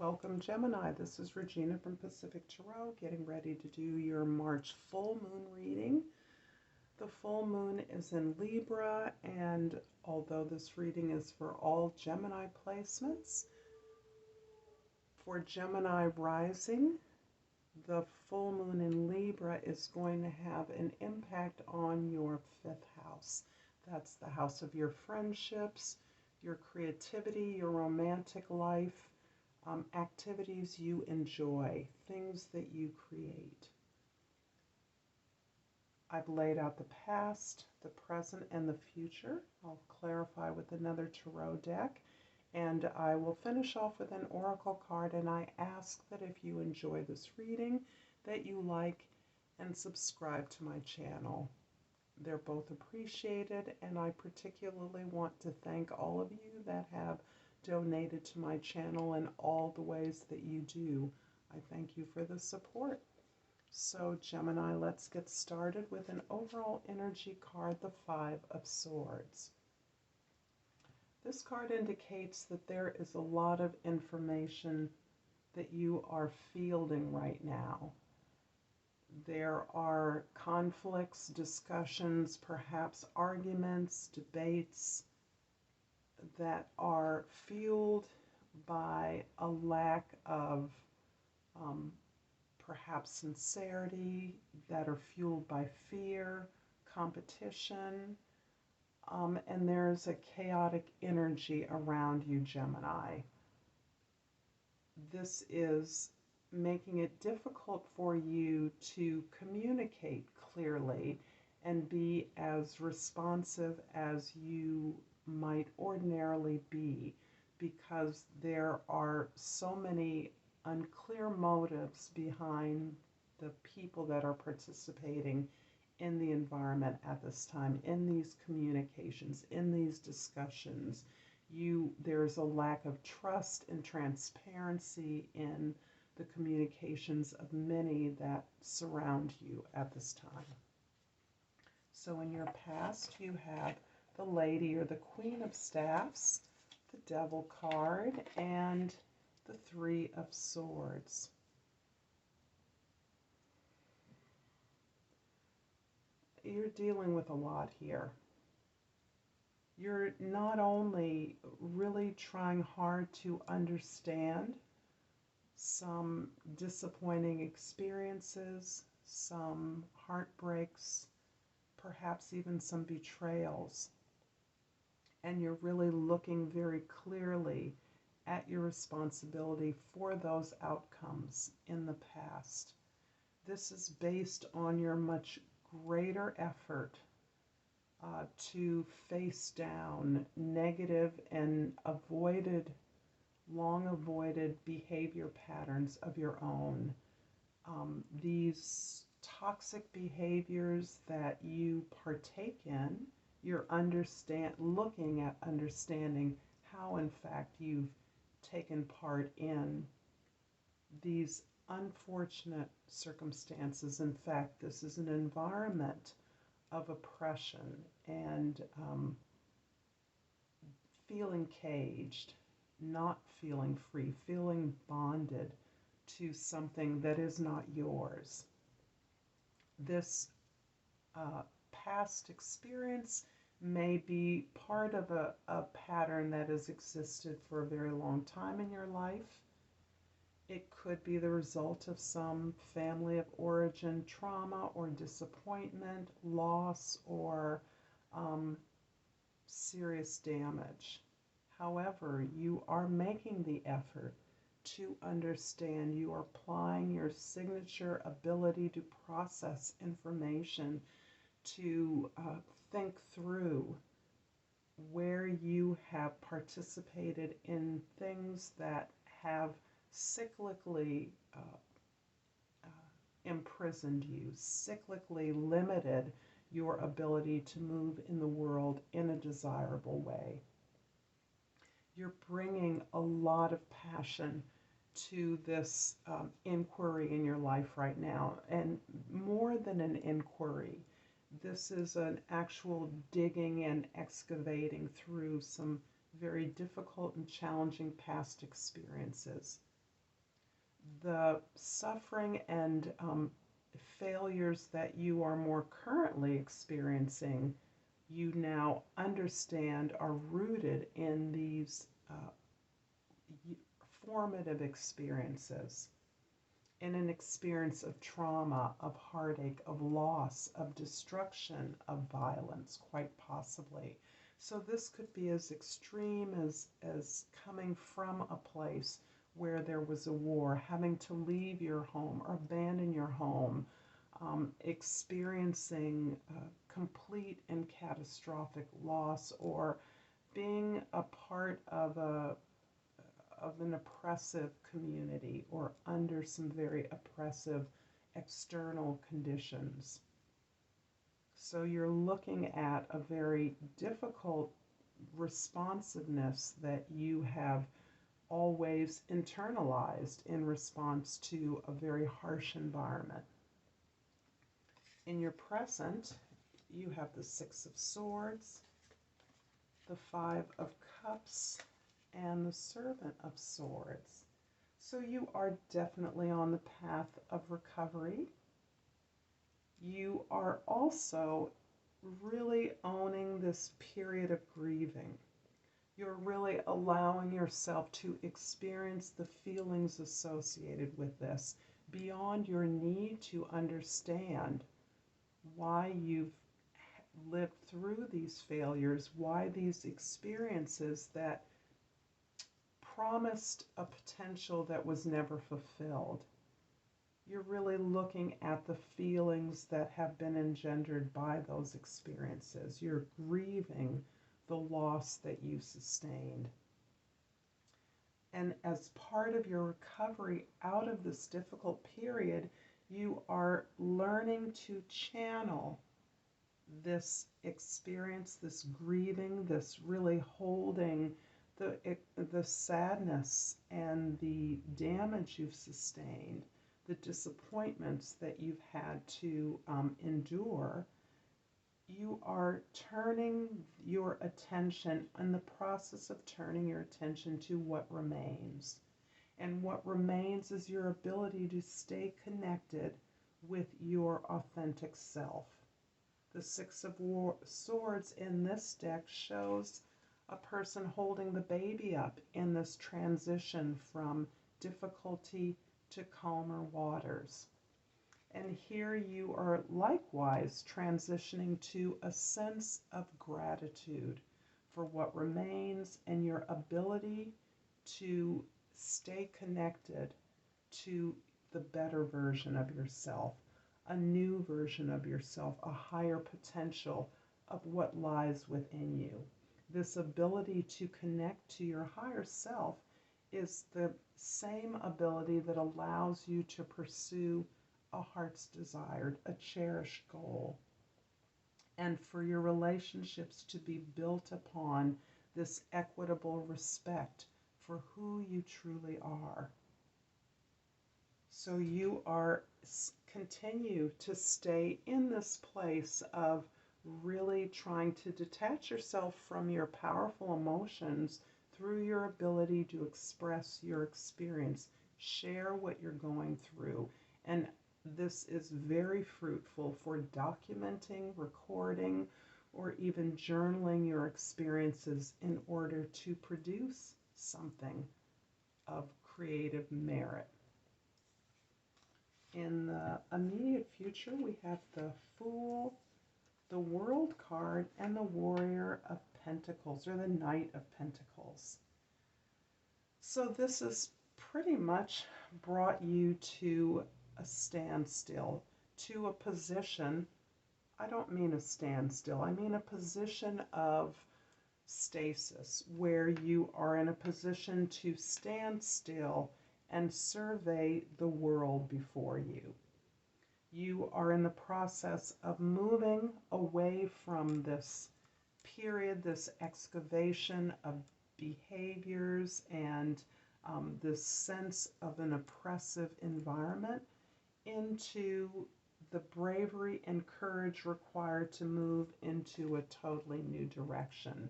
Welcome, Gemini. This is Regina from Pacific Tarot, getting ready to do your March full moon reading. The full moon is in Libra, and although this reading is for all Gemini placements, for Gemini rising, the full moon in Libra is going to have an impact on your fifth house. That's the house of your friendships, your creativity, your romantic life, activities you enjoy, things that you create. I've laid out the past, the present, and the future. I'll clarify with another tarot deck, and I will finish off with an oracle card, and I ask that if you enjoy this reading, that you like and subscribe to my channel. They're both appreciated, and I particularly want to thank all of you that have donated to my channel in all the ways that you do. I thank you for the support. So Gemini, let's get started with an overall energy card, the Five of Swords. This card indicates that there is a lot of information that you are fielding right now. There are conflicts, discussions, perhaps arguments, debates that are fueled by a lack of perhaps sincerity, that are fueled by fear, competition, and there's a chaotic energy around you, Gemini. This is making it difficult for you to communicate clearly and be as responsive as you might ordinarily be, because there are so many unclear motives behind the people that are participating in the environment at this time, in these communications, in these discussions. There's a lack of trust and transparency in the communications of many that surround you at this time. So in your past, you have the Lady or the Queen of Staffs, the Devil card, and the Three of Swords. You're dealing with a lot here. You're not only really trying hard to understand some disappointing experiences, some heartbreaks, perhaps even some betrayals, and you're really looking very clearly at your responsibility for those outcomes in the past. This is based on your much greater effort to face down negative and long avoided behavior patterns of your own. These toxic behaviors that you partake in, you're looking at understanding how in fact you've taken part in these unfortunate circumstances. In fact, this is an environment of oppression and feeling caged, not feeling free, feeling bonded to something that is not yours. This past experience may be part of a pattern that has existed for a very long time in your life. It could be the result of some family of origin trauma or disappointment, loss, or serious damage. However, you are making the effort to understand. You are applying your signature ability to process information, to think through where you have participated in things that have cyclically imprisoned you, cyclically limited your ability to move in the world in a desirable way. You're bringing a lot of passion to this inquiry in your life right now, and more than an inquiry, this is an actual digging and excavating through some very difficult and challenging past experiences. the suffering and failures that you are more currently experiencing, you now understand are rooted in these formative experiences, in an experience of trauma, of heartache, of loss, of destruction, of violence, quite possibly. So this could be as extreme as coming from a place where there was a war, having to leave your home or abandon your home, experiencing complete and catastrophic loss, or being a part of an oppressive community or under some very oppressive external conditions. So you're looking at a very difficult responsiveness that you have always internalized in response to a very harsh environment. In your present, you have the Six of Swords, the Five of Cups, and the Servant of Swords. So you are definitely on the path of recovery. You are also really owning this period of grieving. You're really allowing yourself to experience the feelings associated with this beyond your need to understand why you've lived through these failures, why these experiences that promised a potential that was never fulfilled. You're really looking at the feelings that have been engendered by those experiences. You're grieving the loss that you sustained. And as part of your recovery out of this difficult period, you are learning to channel this experience, this grieving, this really holding the sadness and the damage you've sustained, the disappointments that you've had to endure. You are turning your attention, in the process of turning your attention to what remains. And what remains is your ability to stay connected with your authentic self. The Six of Swords in this deck shows a person holding the baby up in this transition from difficulty to calmer waters. And here you are likewise transitioning to a sense of gratitude for what remains and your ability to stay connected to the better version of yourself, a new version of yourself, a higher potential of what lies within you. This ability to connect to your higher self is the same ability that allows you to pursue a heart's desire, a cherished goal, and for your relationships to be built upon this equitable respect for who you truly are. So you are continue to stay in this place of really trying to detach yourself from your powerful emotions through your ability to express your experience, share what you're going through. And this is very fruitful for documenting, recording, or even journaling your experiences in order to produce something of creative merit. In the immediate future, we have the Fool, the World card, and the Warrior of Pentacles, or the Knight of Pentacles. So this has pretty much brought you to a standstill, to a position, I don't mean a standstill, I mean a position of stasis, where you are in a position to stand still and survey the world before you. You are in the process of moving away from this period, this excavation of behaviors and this sense of an oppressive environment, into the bravery and courage required to move into a totally new direction.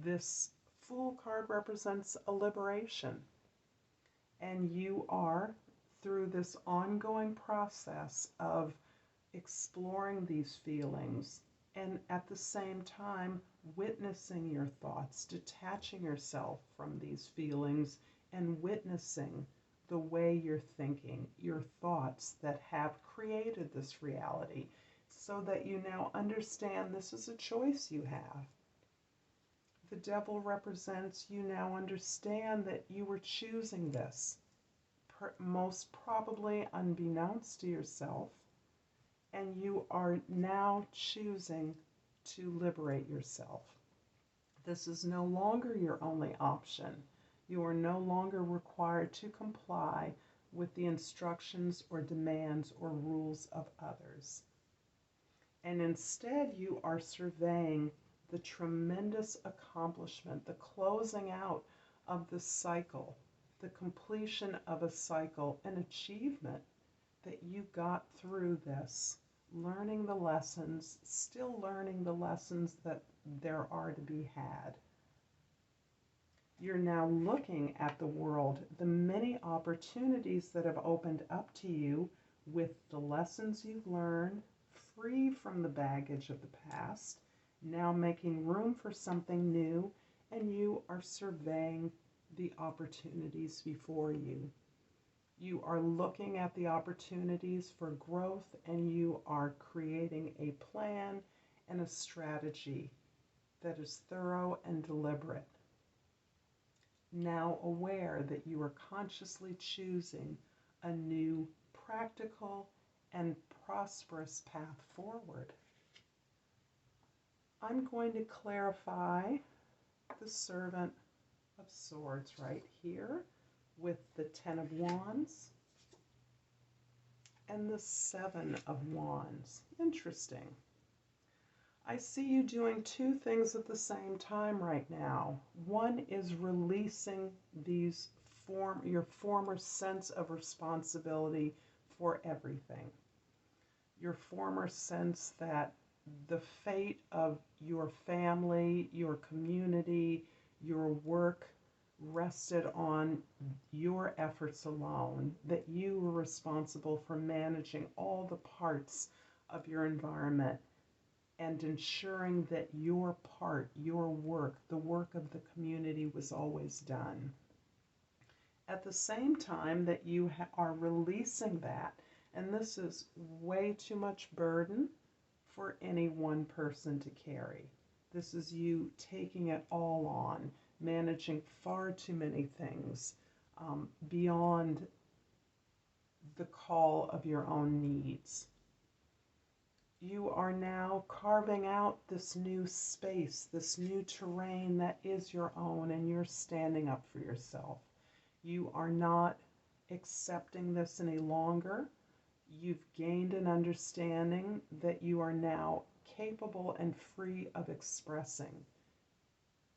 This Fool card represents a liberation. And you are, through this ongoing process of exploring these feelings and at the same time witnessing your thoughts, detaching yourself from these feelings and witnessing the way you're thinking, your thoughts that have created this reality, so that you now understand this is a choice you have. The devil represents you now understand that you were choosing this, most probably unbeknownst to yourself, and you are now choosing to liberate yourself. This is no longer your only option. You are no longer required to comply with the instructions or demands or rules of others. And instead, you are surveying the tremendous accomplishment, the closing out of the cycle, the completion of a cycle, an achievement that you got through this, learning the lessons, still learning the lessons that there are to be had. You're now looking at the world, the many opportunities that have opened up to you with the lessons you've learned, free from the baggage of the past, now making room for something new, and you are surveying the opportunities before you. You are looking at the opportunities for growth, and you are creating a plan and a strategy that is thorough and deliberate. Now aware that you are consciously choosing a new, practical, and prosperous path forward. I'm going to clarify the Servant of Swords right here with the Ten of Wands and the Seven of Wands. Interesting. I see you doing two things at the same time right now. One is releasing your former sense of responsibility for everything. Your former sense that the fate of your family, your community, your work rested on your efforts alone, that you were responsible for managing all the parts of your environment and ensuring that your part, your work, the work of the community was always done. At the same time that you are releasing that, and this is way too much burden for any one person to carry. This is you taking it all on, managing far too many things beyond the call of your own needs. You are now carving out this new space, this new terrain that is your own, and you're standing up for yourself. You are not accepting this any longer. You've gained an understanding that you are now capable and free of expressing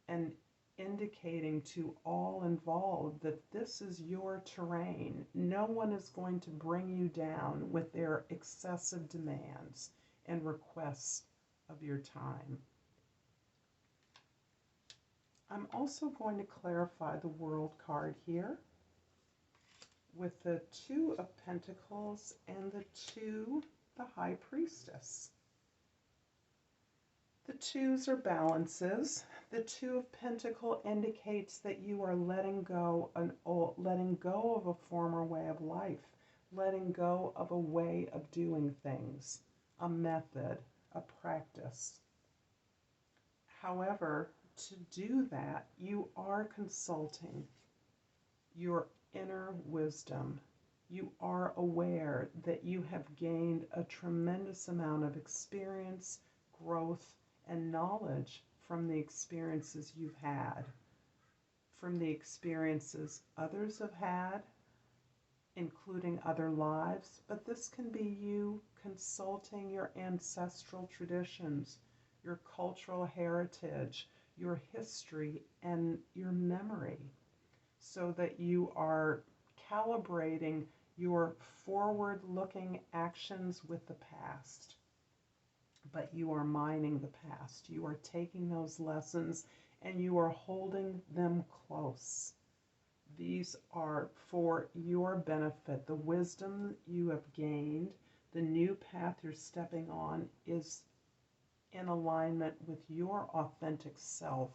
and indicating to all involved that this is your terrain. No one is going to bring you down with their excessive demands and requests of your time. I'm also going to clarify the World card here with the Two of Pentacles and the High Priestess. The twos are balances. The Two of Pentacles indicates that you are letting go of a former way of life, letting go of a way of doing things, a method, a practice. However, to do that, you are consulting your inner wisdom. You are aware that you have gained a tremendous amount of experience, growth, and knowledge from the experiences you've had, from the experiences others have had, including other lives, but this can be you consulting your ancestral traditions, your cultural heritage, your history, and your memory, so that you are calibrating your forward-looking actions with the past. But you are mining the past. You are taking those lessons and you are holding them close. These are for your benefit. The wisdom you have gained, the new path you're stepping on is in alignment with your authentic self,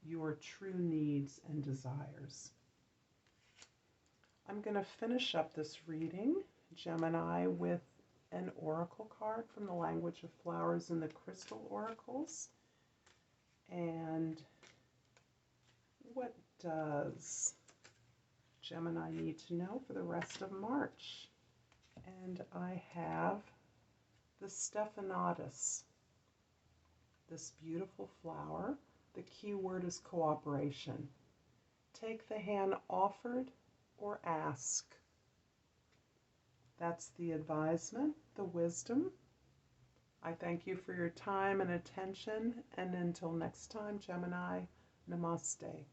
your true needs and desires. I'm going to finish up this reading, Gemini, with an oracle card from the Language of Flowers and the Crystal Oracles. And what does Gemini need to know for the rest of March? And I have the Stephanotis, this beautiful flower. The key word is cooperation. Take the hand offered or ask. That's the advisement, the wisdom. I thank you for your time and attention, and until next time, Gemini, namaste.